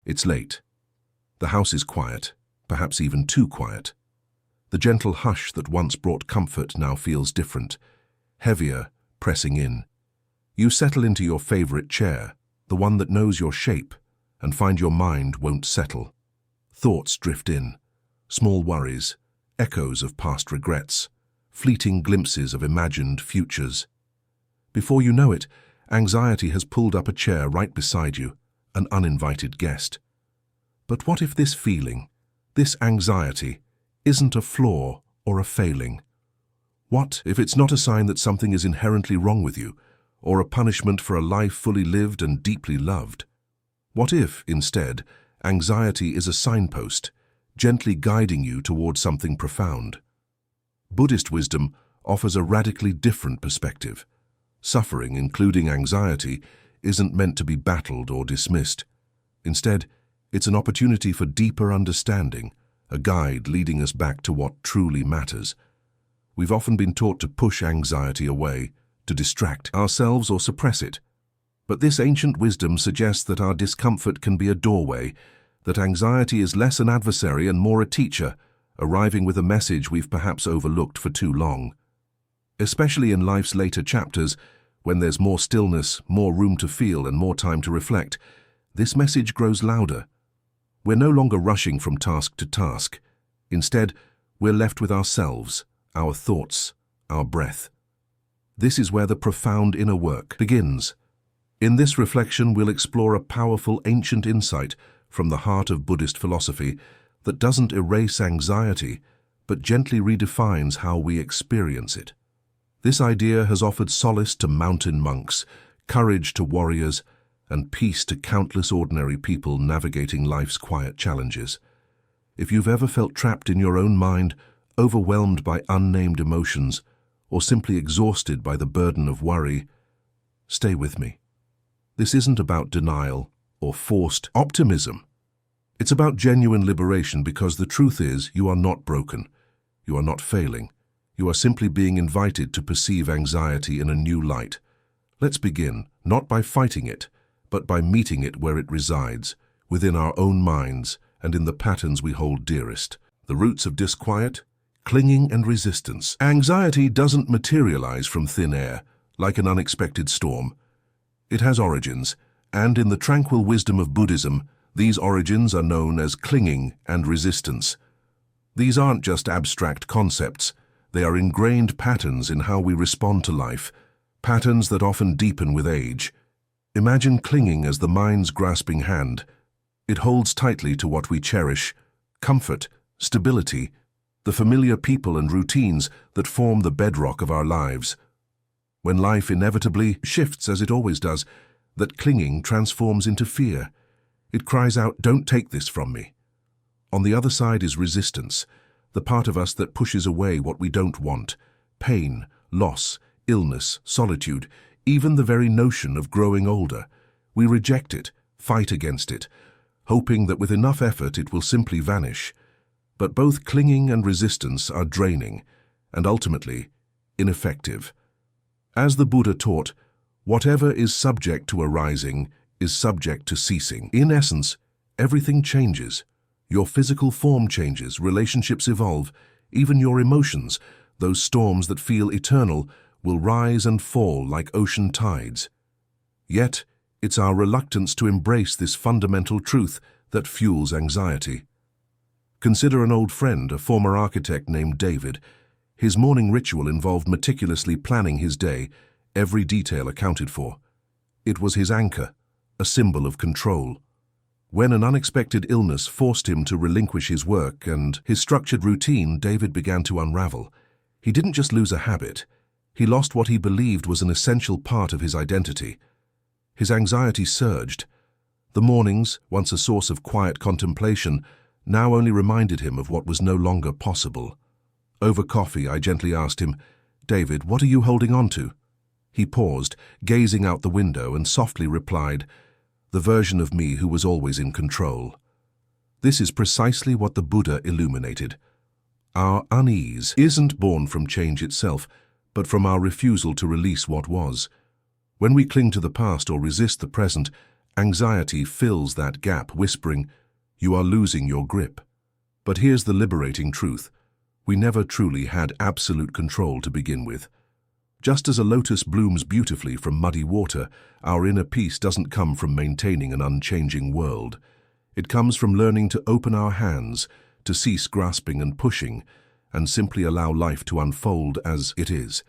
It's late. The house is quiet, perhaps even too quiet. The gentle hush that once brought comfort now feels different, heavier, pressing in. You settle into your favorite chair, the one that knows your shape, and find your mind won't settle. Thoughts drift in, small worries, echoes of past regrets, fleeting glimpses of imagined futures. Before you know it, anxiety has pulled up a chair right beside you, an uninvited guest. But what if this feeling, this anxiety, isn't a flaw or a failing? What if it's not a sign that something is inherently wrong with you, or a punishment for a life fully lived and deeply loved? What if, instead, anxiety is a signpost, gently guiding you towards something profound? Buddhist wisdom offers a radically different perspective. Suffering, including anxiety, isn't meant to be battled or dismissed. Instead, it's an opportunity for deeper understanding, a guide leading us back to what truly matters. We've often been taught to push anxiety away, to distract ourselves or suppress it. But this ancient wisdom suggests that our discomfort can be a doorway, that anxiety is less an adversary and more a teacher, arriving with a message we've perhaps overlooked for too long. Especially in life's later chapters, when there's more stillness, more room to feel, and more time to reflect, this message grows louder. We're no longer rushing from task to task. Instead, we're left with ourselves, our thoughts, our breath. This is where the profound inner work begins. In this reflection, we'll explore a powerful ancient insight from the heart of Buddhist philosophy that doesn't erase anxiety, but gently redefines how we experience it. This idea has offered solace to mountain monks, courage to warriors, and peace to countless ordinary people navigating life's quiet challenges. If you've ever felt trapped in your own mind, overwhelmed by unnamed emotions, or simply exhausted by the burden of worry, stay with me. This isn't about denial or forced optimism. It's about genuine liberation, because the truth is, you are not broken. You are not failing. You are simply being invited to perceive anxiety in a new light. Let's begin, not by fighting it, but by meeting it where it resides, within our own minds and in the patterns we hold dearest. The roots of disquiet, clinging and resistance. Anxiety doesn't materialize from thin air, like an unexpected storm. It has origins, and in the tranquil wisdom of Buddhism, these origins are known as clinging and resistance. These aren't just abstract concepts. They are ingrained patterns in how we respond to life, patterns that often deepen with age. Imagine clinging as the mind's grasping hand. It holds tightly to what we cherish: comfort, stability, the familiar people and routines that form the bedrock of our lives. When life inevitably shifts, as it always does, that clinging transforms into fear. It cries out, "Don't take this from me." On the other side is resistance, the part of us that pushes away what we don't want: pain, loss, illness, solitude, even the very notion of growing older. We reject it, fight against it, hoping that with enough effort it will simply vanish. But both clinging and resistance are draining, and ultimately ineffective. As the Buddha taught, whatever is subject to arising is subject to ceasing. In essence, everything changes. Your physical form changes, relationships evolve, even your emotions, those storms that feel eternal, will rise and fall like ocean tides. Yet, it's our reluctance to embrace this fundamental truth that fuels anxiety. Consider an old friend, a former architect named David. His morning ritual involved meticulously planning his day, every detail accounted for. It was his anchor, a symbol of control. When an unexpected illness forced him to relinquish his work and his structured routine, David began to unravel. He didn't just lose a habit. He lost what he believed was an essential part of his identity. His anxiety surged. The mornings, once a source of quiet contemplation, now only reminded him of what was no longer possible. Over coffee, I gently asked him, "David, what are you holding on to?" He paused, gazing out the window, and softly replied, "The version of me who was always in control." This is precisely what the Buddha illuminated. Our unease isn't born from change itself, but from our refusal to release what was. When we cling to the past or resist the present, Anxiety fills that gap, whispering, "You are losing your grip." But here's the liberating truth. We never truly had absolute control to begin with. Just as a lotus blooms beautifully from muddy water, our inner peace doesn't come from maintaining an unchanging world. It comes from learning to open our hands, to cease grasping and pushing, and simply allow life to unfold as it is.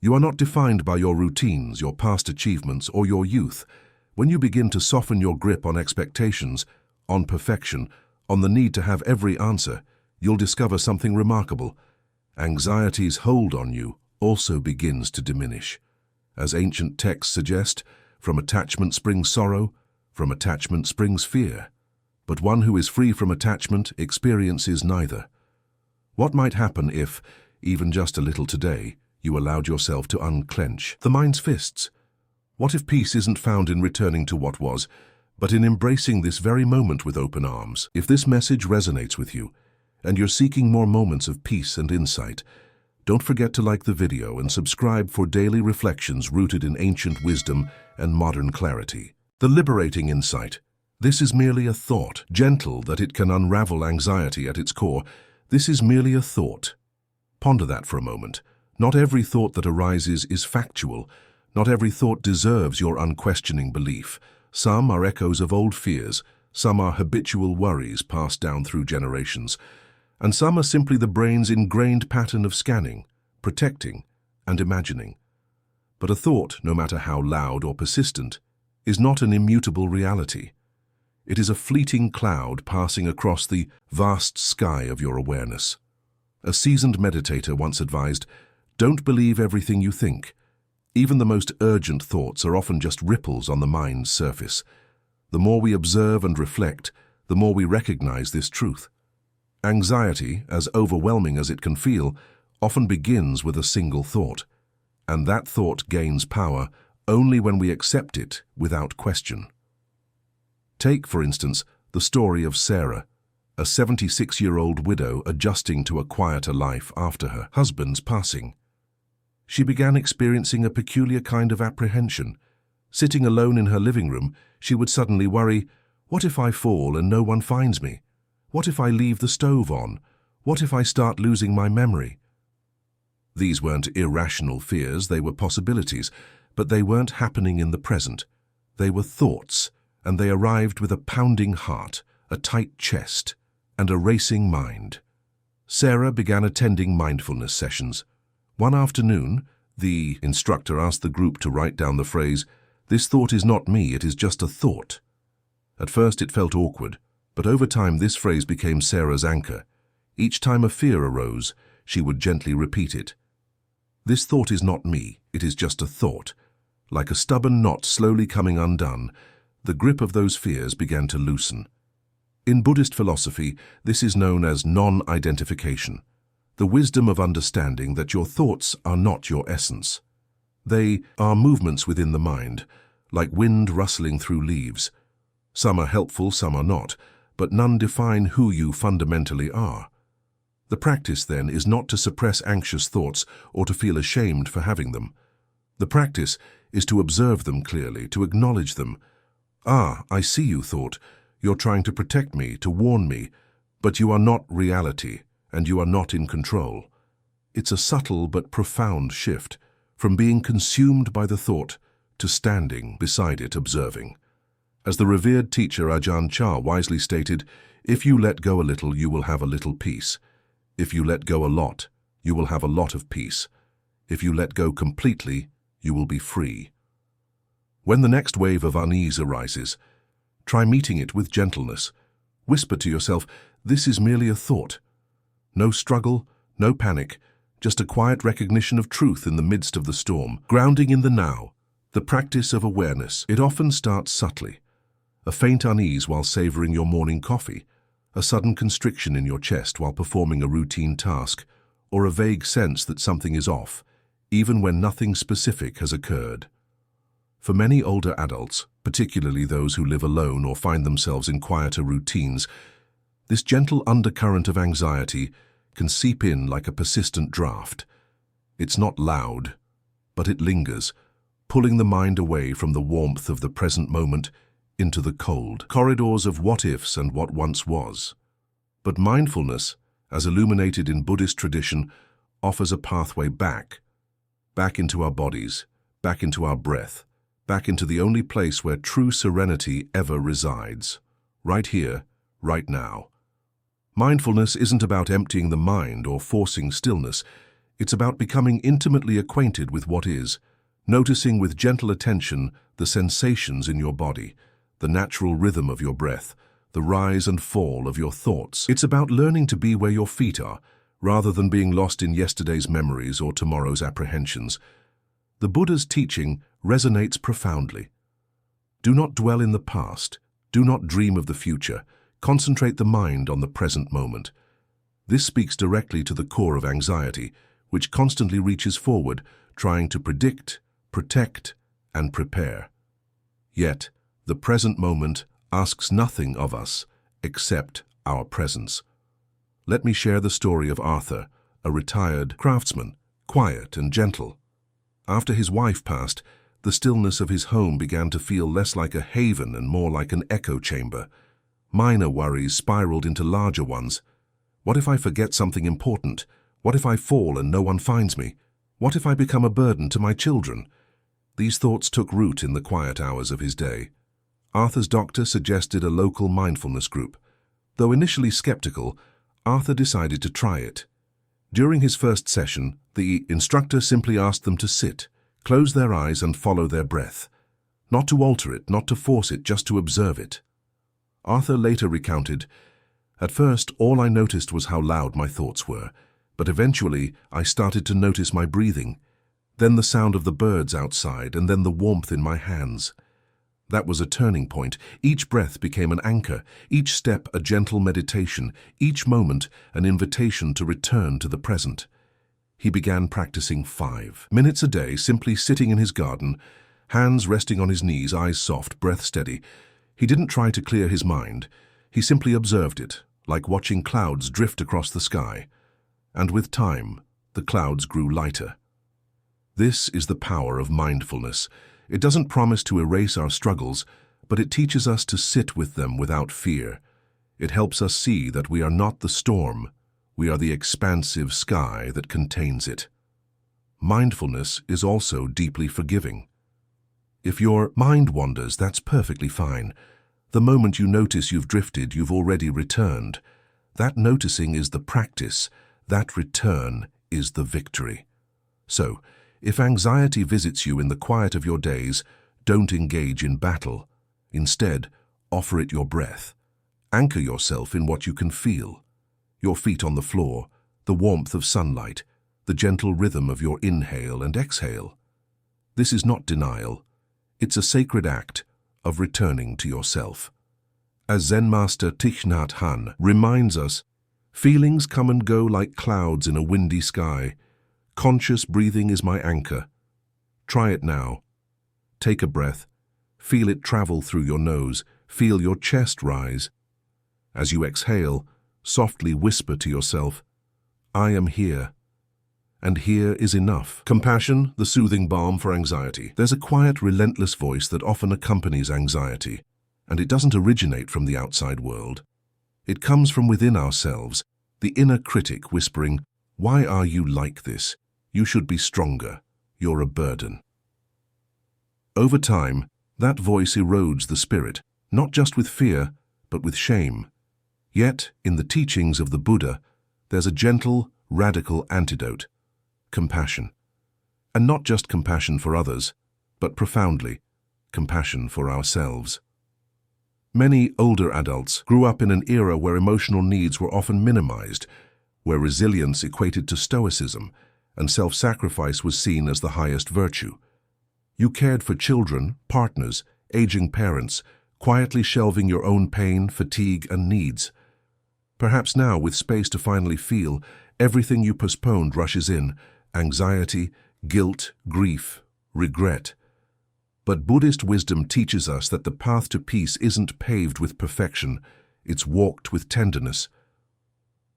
You are not defined by your routines, your past achievements, or your youth. When you begin to soften your grip on expectations, on perfection, on the need to have every answer, you'll discover something remarkable. Anxiety's hold on you also begins to diminish. As ancient texts suggest, from attachment springs sorrow, from attachment springs fear. But one who is free from attachment experiences neither. What might happen if, even just a little today, you allowed yourself to unclench the mind's fists? What if peace isn't found in returning to what was, but in embracing this very moment with open arms? If this message resonates with you, and you're seeking more moments of peace and insight, don't forget to like the video and subscribe for daily reflections rooted in ancient wisdom and modern clarity. The liberating insight. This is merely a thought, gentle that it can unravel anxiety at its core. This is merely a thought. Ponder that for a moment. Not every thought that arises is factual. Not every thought deserves your unquestioning belief. Some are echoes of old fears, some are habitual worries passed down through generations, and some are simply the brain's ingrained pattern of scanning, protecting, and imagining. But a thought, no matter how loud or persistent, is not an immutable reality. It is a fleeting cloud passing across the vast sky of your awareness. A seasoned meditator once advised, "Don't believe everything you think." Even the most urgent thoughts are often just ripples on the mind's surface. The more we observe and reflect, the more we recognize this truth. Anxiety, as overwhelming as it can feel, often begins with a single thought, and that thought gains power only when we accept it without question. Take, for instance, the story of Sarah, a 76-year-old widow adjusting to a quieter life after her husband's passing. She began experiencing a peculiar kind of apprehension. Sitting alone in her living room, she would suddenly worry, "What if I fall and no one finds me? What if I leave the stove on? What if I start losing my memory?" These weren't irrational fears, they were possibilities, but they weren't happening in the present. They were thoughts, and they arrived with a pounding heart, a tight chest, and a racing mind. Sarah began attending mindfulness sessions. One afternoon, the instructor asked the group to write down the phrase, "This thought is not me, it is just a thought." At first it felt awkward, but over time this phrase became Sarah's anchor. Each time a fear arose, she would gently repeat it. "This thought is not me, it is just a thought." Like a stubborn knot slowly coming undone, the grip of those fears began to loosen. In Buddhist philosophy, this is known as non-identification, the wisdom of understanding that your thoughts are not your essence. They are movements within the mind, like wind rustling through leaves. Some are helpful, some are not, but none define who you fundamentally are. The practice, then, is not to suppress anxious thoughts or to feel ashamed for having them. The practice is to observe them clearly, to acknowledge them. "Ah, I see you, thought. You're trying to protect me, to warn me, but you are not reality, and you are not in control." It's a subtle but profound shift, from being consumed by the thought to standing beside it, observing. As the revered teacher Ajahn Chah wisely stated, "If you let go a little, you will have a little peace. If you let go a lot, you will have a lot of peace. If you let go completely, you will be free." When the next wave of unease arises, try meeting it with gentleness. Whisper to yourself, "This is merely a thought." No struggle, no panic, just a quiet recognition of truth in the midst of the storm. Grounding in the now, the practice of awareness. It often starts subtly. A faint unease while savoring your morning coffee, a sudden constriction in your chest while performing a routine task, or a vague sense that something is off, even when nothing specific has occurred. For many older adults, particularly those who live alone or find themselves in quieter routines, this gentle undercurrent of anxiety can seep in like a persistent draft. It's not loud, but it lingers, pulling the mind away from the warmth of the present moment into the cold corridors of what-ifs and what once was. But mindfulness, as illuminated in Buddhist tradition, offers a pathway back into our bodies, back into our breath, back into the only place where true serenity ever resides, right here, right now. Mindfulness isn't about emptying the mind or forcing stillness. It's about becoming intimately acquainted with what is, noticing with gentle attention the sensations in your body, the natural rhythm of your breath, the rise and fall of your thoughts. It's about learning to be where your feet are, rather than being lost in yesterday's memories or tomorrow's apprehensions. The Buddha's teaching resonates profoundly. Do not dwell in the past. Do not dream of the future. Concentrate the mind on the present moment. This speaks directly to the core of anxiety, which constantly reaches forward, trying to predict, protect, and prepare. Yet, the present moment asks nothing of us except our presence. Let me share the story of Arthur, a retired craftsman, quiet and gentle. After his wife passed, the stillness of his home began to feel less like a haven and more like an echo chamber. Minor worries spiraled into larger ones. What if I forget something important? What if I fall and no one finds me? What if I become a burden to my children? These thoughts took root in the quiet hours of his day. Arthur's doctor suggested a local mindfulness group. Though initially skeptical, Arthur decided to try it. During his first session, the instructor simply asked them to sit, close their eyes and follow their breath. Not to alter it, not to force it, just to observe it. Arthur later recounted, "At first, all I noticed was how loud my thoughts were, but eventually I started to notice my breathing, then the sound of the birds outside, and then the warmth in my hands. That was a turning point. Each breath became an anchor, each step a gentle meditation, each moment an invitation to return to the present." He began practicing 5 minutes a day, simply sitting in his garden, hands resting on his knees, eyes soft, breath steady. He didn't try to clear his mind. He simply observed it, like watching clouds drift across the sky. And with time, the clouds grew lighter. This is the power of mindfulness. It doesn't promise to erase our struggles, but it teaches us to sit with them without fear. It helps us see that we are not the storm. We are the expansive sky that contains it. Mindfulness is also deeply forgiving. If your mind wanders, that's perfectly fine. The moment you notice you've drifted, you've already returned. That noticing is the practice. That return is the victory. So, if anxiety visits you in the quiet of your days, don't engage in battle. Instead, offer it your breath. Anchor yourself in what you can feel. Your feet on the floor, the warmth of sunlight, the gentle rhythm of your inhale and exhale. This is not denial. It's a sacred act of returning to yourself. As Zen master Thich Nhat Hanh reminds us, feelings come and go like clouds in a windy sky. Conscious breathing is my anchor. Try it now. Take a breath. Feel it travel through your nose. Feel your chest rise. As you exhale, softly whisper to yourself, "I am here." And here is enough. Compassion, the soothing balm for anxiety. There's a quiet, relentless voice that often accompanies anxiety, and it doesn't originate from the outside world. It comes from within ourselves, the inner critic whispering, "Why are you like this? You should be stronger. You're a burden." Over time, that voice erodes the spirit, not just with fear, but with shame. Yet, in the teachings of the Buddha, there's a gentle, radical antidote: compassion. And not just compassion for others, but profoundly, compassion for ourselves. Many older adults grew up in an era where emotional needs were often minimized, where resilience equated to stoicism, and self-sacrifice was seen as the highest virtue. You cared for children, partners, aging parents, quietly shelving your own pain, fatigue, and needs. Perhaps now, with space to finally feel, everything you postponed rushes in: anxiety, guilt, grief, regret. But Buddhist wisdom teaches us that the path to peace isn't paved with perfection, it's walked with tenderness.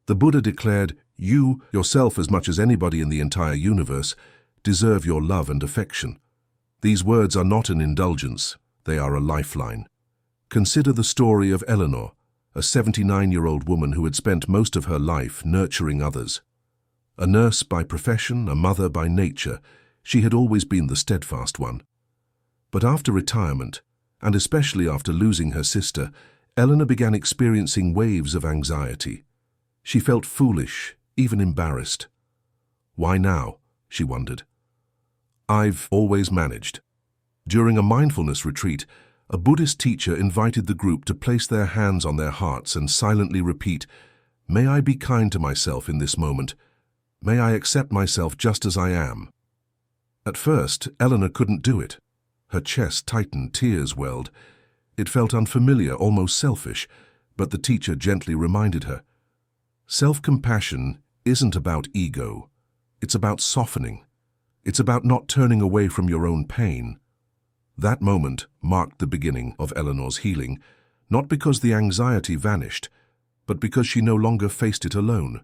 The Buddha declared, "You, yourself as much as anybody in the entire universe, deserve your love and affection." These words are not an indulgence, they are a lifeline. Consider the story of Eleanor, a 79-year-old woman who had spent most of her life nurturing others. A nurse by profession, a mother by nature, she had always been the steadfast one. But after retirement, and especially after losing her sister, Eleanor began experiencing waves of anxiety. She felt foolish, even embarrassed. Why now? She wondered. I've always managed. During a mindfulness retreat, a Buddhist teacher invited the group to place their hands on their hearts and silently repeat, "May I be kind to myself in this moment. May I accept myself just as I am." At first, Eleanor couldn't do it. Her chest tightened, tears welled. It felt unfamiliar, almost selfish, but the teacher gently reminded her, self-compassion isn't about ego. It's about softening. It's about not turning away from your own pain. That moment marked the beginning of Eleanor's healing, not because the anxiety vanished, but because she no longer faced it alone.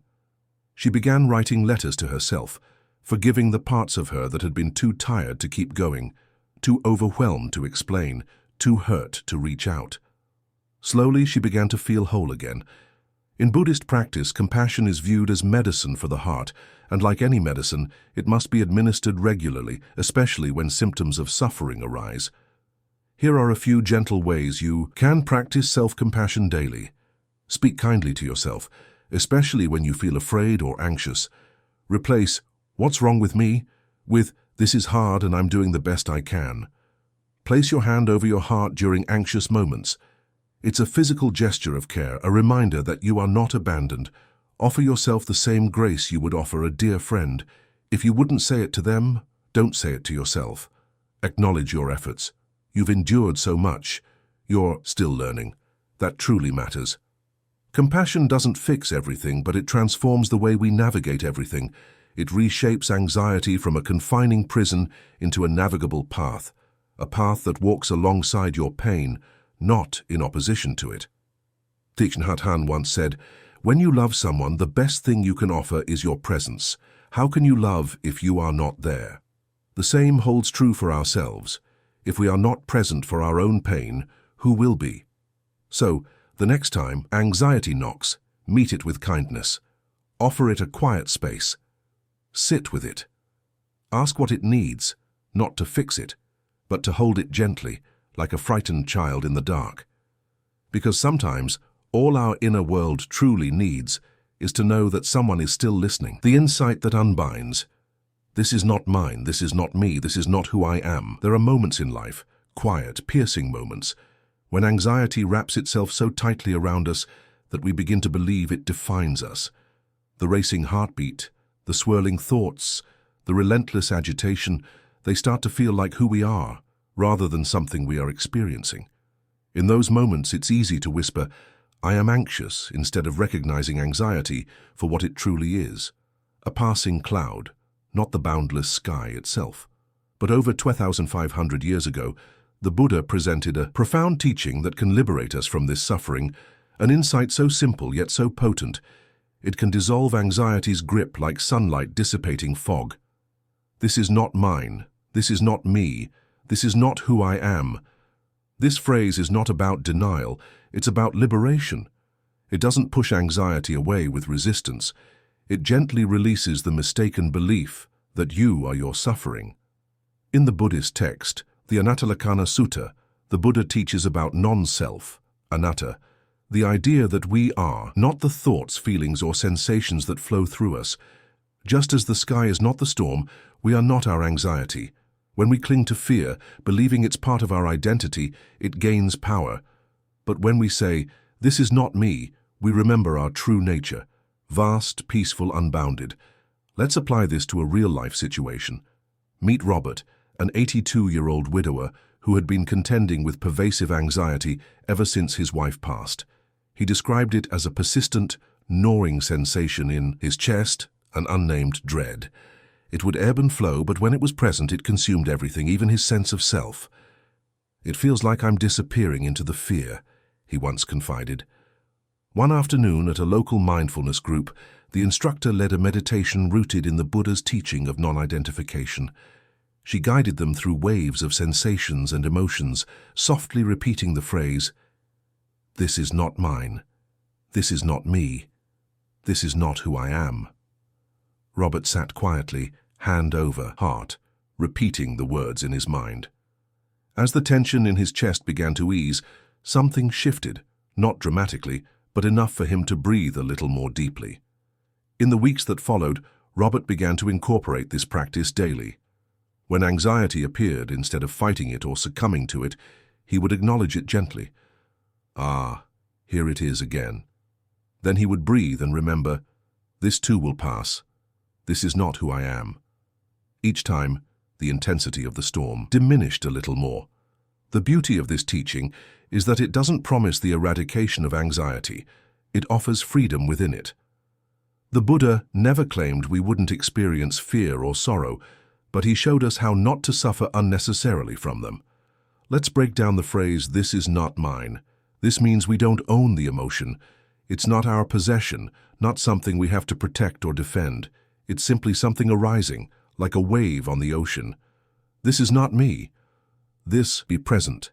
She began writing letters to herself, forgiving the parts of her that had been too tired to keep going, too overwhelmed to explain, too hurt to reach out. Slowly, she began to feel whole again. In Buddhist practice, compassion is viewed as medicine for the heart, and like any medicine, it must be administered regularly, especially when symptoms of suffering arise. Here are a few gentle ways you can practice self-compassion daily. Speak kindly to yourself, especially when you feel afraid or anxious. Replace "What's wrong with me?" with "This is hard and I'm doing the best I can." Place your hand over your heart during anxious moments. It's a physical gesture of care, a reminder that you are not abandoned. Offer yourself the same grace you would offer a dear friend. If you wouldn't say it to them, don't say it to yourself. Acknowledge your efforts. You've endured so much. You're still learning. That truly matters. Compassion doesn't fix everything, but it transforms the way we navigate everything. It reshapes anxiety from a confining prison into a navigable path, a path that walks alongside your pain, not in opposition to it. Thich Nhat Hanh once said, "When you love someone, the best thing you can offer is your presence. How can you love if you are not there?" The same holds true for ourselves. If we are not present for our own pain, who will be? So, the next time anxiety knocks, meet it with kindness. Offer it a quiet space. Sit with it. Ask what it needs, not to fix it, but to hold it gently, like a frightened child in the dark. Because sometimes, all our inner world truly needs is to know that someone is still listening. The insight that unbinds. This is not mine, this is not me, this is not who I am. There are moments in life, quiet, piercing moments, when anxiety wraps itself so tightly around us that we begin to believe it defines us. The racing heartbeat, the swirling thoughts, the relentless agitation, they start to feel like who we are, rather than something we are experiencing. In those moments, it's easy to whisper, "I am anxious," instead of recognizing anxiety for what it truly is, a passing cloud, not the boundless sky itself. But over 2,500 years ago, the Buddha presented a profound teaching that can liberate us from this suffering, an insight so simple yet so potent, it can dissolve anxiety's grip like sunlight dissipating fog. This is not mine, this is not me, this is not who I am. This phrase is not about denial, it's about liberation. It doesn't push anxiety away with resistance. It gently releases the mistaken belief that you are your suffering. In the Buddhist text, the Anattalakkhana Sutta, the Buddha teaches about non-self, anatta, the idea that we are not the thoughts, feelings, or sensations that flow through us. Just as the sky is not the storm, we are not our anxiety. When we cling to fear, believing it's part of our identity, it gains power. But when we say, "This is not me," we remember our true nature, vast, peaceful, unbounded. Let's apply this to a real-life situation. Meet Robert, an 82-year-old widower who had been contending with pervasive anxiety ever since his wife passed. He described it as a persistent, gnawing sensation in his chest, an unnamed dread. It would ebb and flow, but when it was present, it consumed everything, even his sense of self. "It feels like I'm disappearing into the fear," he once confided. One afternoon at a local mindfulness group, the instructor led a meditation rooted in the Buddha's teaching of non-identification. She guided them through waves of sensations and emotions, softly repeating the phrase, This is not mine. This is not me. This is not who I am. Robert sat quietly, hand over heart, repeating the words in his mind. As the tension in his chest began to ease, something shifted, not dramatically, but enough for him to breathe a little more deeply. In the weeks that followed, Robert began to incorporate this practice daily. When anxiety appeared, instead of fighting it or succumbing to it, he would acknowledge it gently. Ah, here it is again. Then he would breathe and remember, this too will pass. This is not who I am. Each time, the intensity of the storm diminished a little more. The beauty of this teaching is that it doesn't promise the eradication of anxiety. It offers freedom within it. The Buddha never claimed we wouldn't experience fear or sorrow, but he showed us how not to suffer unnecessarily from them. Let's break down the phrase, "This is not mine." This means we don't own the emotion. It's not our possession, not something we have to protect or defend. It's simply something arising, like a wave on the ocean. This is not me. This be present,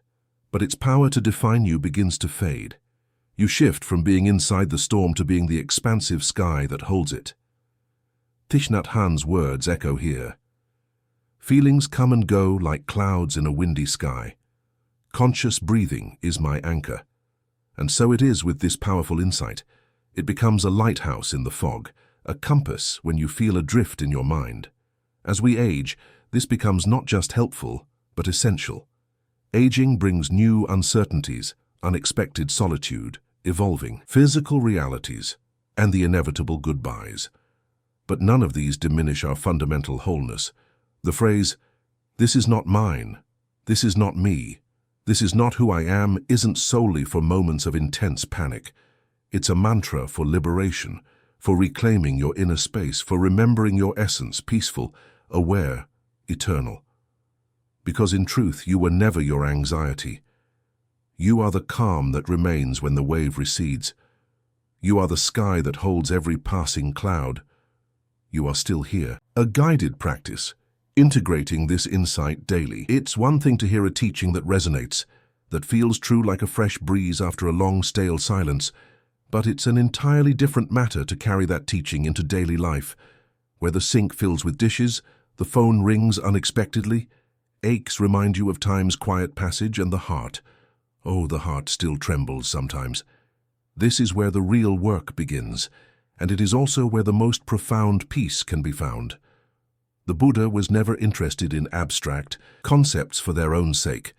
but its power to define you begins to fade. You shift from being inside the storm to being the expansive sky that holds it. Thich Nhat Hanh's words echo here. Feelings come and go like clouds in a windy sky. Conscious breathing is my anchor. And so it is with this powerful insight. It becomes a lighthouse in the fog, a compass when you feel adrift in your mind. As we age, this becomes not just helpful, but essential. Aging brings new uncertainties, unexpected solitude, evolving physical realities, and the inevitable goodbyes. But none of these diminish our fundamental wholeness. The phrase, "This is not mine, this is not me, this is not who I am," isn't solely for moments of intense panic. It's a mantra for liberation, for reclaiming your inner space, for remembering your essence, peaceful, aware, eternal. Because in truth, you were never your anxiety. You are the calm that remains when the wave recedes. You are the sky that holds every passing cloud. You are still here. A guided practice, integrating this insight daily. It's one thing to hear a teaching that resonates, that feels true like a fresh breeze after a long, stale silence, but it's an entirely different matter to carry that teaching into daily life, where the sink fills with dishes, the phone rings unexpectedly, aches remind you of time's quiet passage, and the heart, oh, the heart still trembles sometimes. This is where the real work begins, and it is also where the most profound peace can be found. The Buddha was never interested in abstract concepts for their own sake.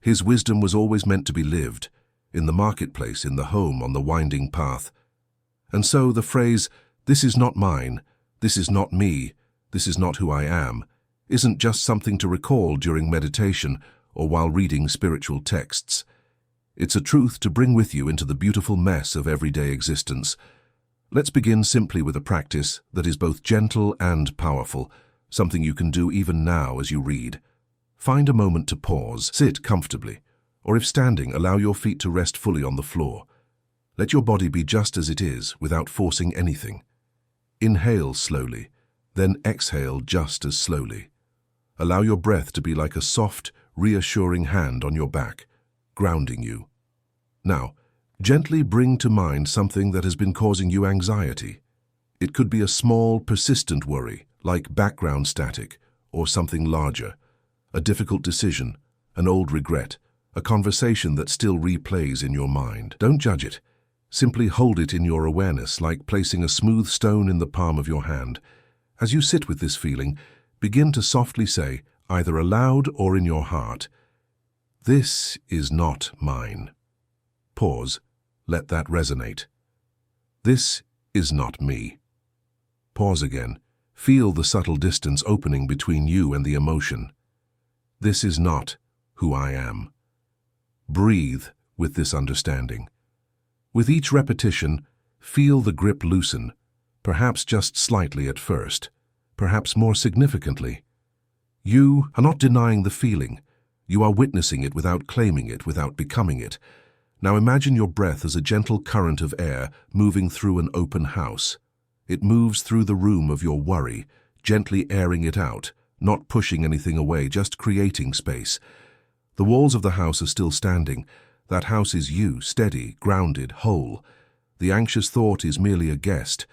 His wisdom was always meant to be lived, in the marketplace, in the home, on the winding path. And so the phrase, "This is not mine, this is not me, this is not who I am," isn't just something to recall during meditation or while reading spiritual texts. It's a truth to bring with you into the beautiful mess of everyday existence. Let's begin simply with a practice that is both gentle and powerful, something you can do even now as you read. Find a moment to pause, sit comfortably, or if standing, allow your feet to rest fully on the floor. Let your body be just as it is, without forcing anything. Inhale slowly, then exhale just as slowly. Allow your breath to be like a soft, reassuring hand on your back, grounding you. Now, gently bring to mind something that has been causing you anxiety. It could be a small, persistent worry, like background static, or something larger, a difficult decision, an old regret, a conversation that still replays in your mind. Don't judge it. Simply hold it in your awareness, like placing a smooth stone in the palm of your hand. As you sit with this feeling, begin to softly say, either aloud or in your heart, "This is not mine." Pause. Let that resonate. "This is not me." Pause again. Feel the subtle distance opening between you and the emotion. "This is not who I am." Breathe with this understanding. With each repetition, feel the grip loosen, perhaps just slightly at first, perhaps more significantly. You are not denying the feeling. You are witnessing it without claiming it, without becoming it. Now imagine your breath as a gentle current of air moving through an open house. It moves through the room of your worry, gently airing it out, not pushing anything away, just creating space. The walls of the house are still standing. That house is you, steady, grounded, whole. The anxious thought is merely a guest.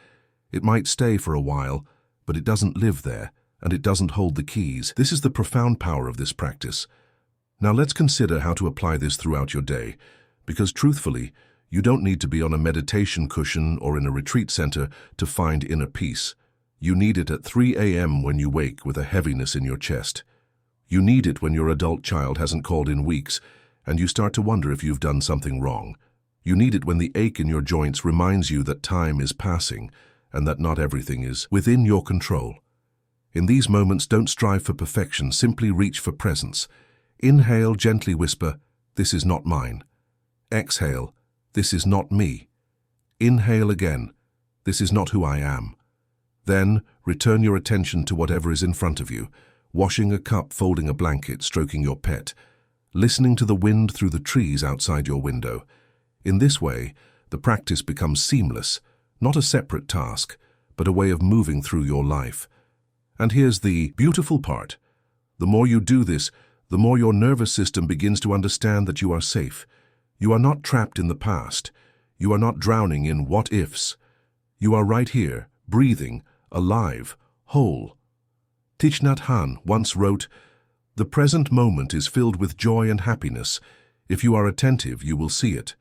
It might stay for a while, but it doesn't live there, and it doesn't hold the keys. This is the profound power of this practice. Now let's consider how to apply this throughout your day, because truthfully, you don't need to be on a meditation cushion or in a retreat center to find inner peace. You need it at 3 a.m. when you wake with a heaviness in your chest. You need it when your adult child hasn't called in weeks, and you start to wonder if you've done something wrong. You need it when the ache in your joints reminds you that time is passing and that not everything is within your control. In these moments, don't strive for perfection, simply reach for presence. Inhale, gently whisper, "This is not mine." Exhale, "This is not me." Inhale again, "This is not who I am." Then, return your attention to whatever is in front of you, washing a cup, folding a blanket, stroking your pet, listening to the wind through the trees outside your window. In this way, the practice becomes seamless, not a separate task, but a way of moving through your life. And here's the beautiful part. The more you do this, the more your nervous system begins to understand that you are safe. You are not trapped in the past. You are not drowning in what-ifs. You are right here, breathing, alive, whole. Thich Nhat Hanh once wrote, "The present moment is filled with joy and happiness. If you are attentive, you will see it."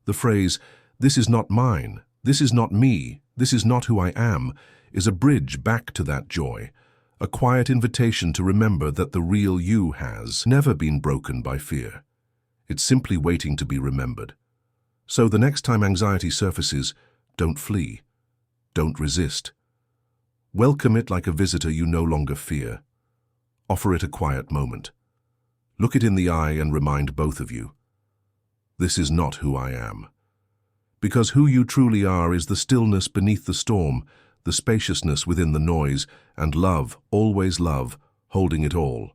The phrase, "This is not mine, this is not me, this is not who I am," is a bridge back to that joy, a quiet invitation to remember that the real you has never been broken by fear. It's simply waiting to be remembered. So the next time anxiety surfaces, don't flee, don't resist. Welcome it like a visitor you no longer fear. Offer it a quiet moment. Look it in the eye and remind both of you, this is not who I am. Because who you truly are is the stillness beneath the storm, the spaciousness within the noise, and love, always love, holding it all.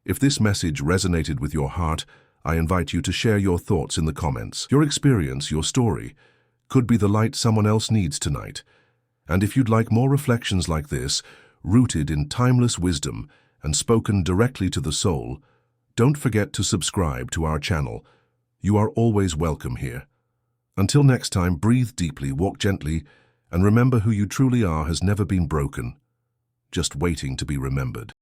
If this message resonated with your heart, I invite you to share your thoughts in the comments. Your experience, your story, could be the light someone else needs tonight. And if you'd like more reflections like this, rooted in timeless wisdom and spoken directly to the soul, don't forget to subscribe to our channel. You are always welcome here. Until next time, breathe deeply, walk gently, and remember who you truly are has never been broken, just waiting to be remembered.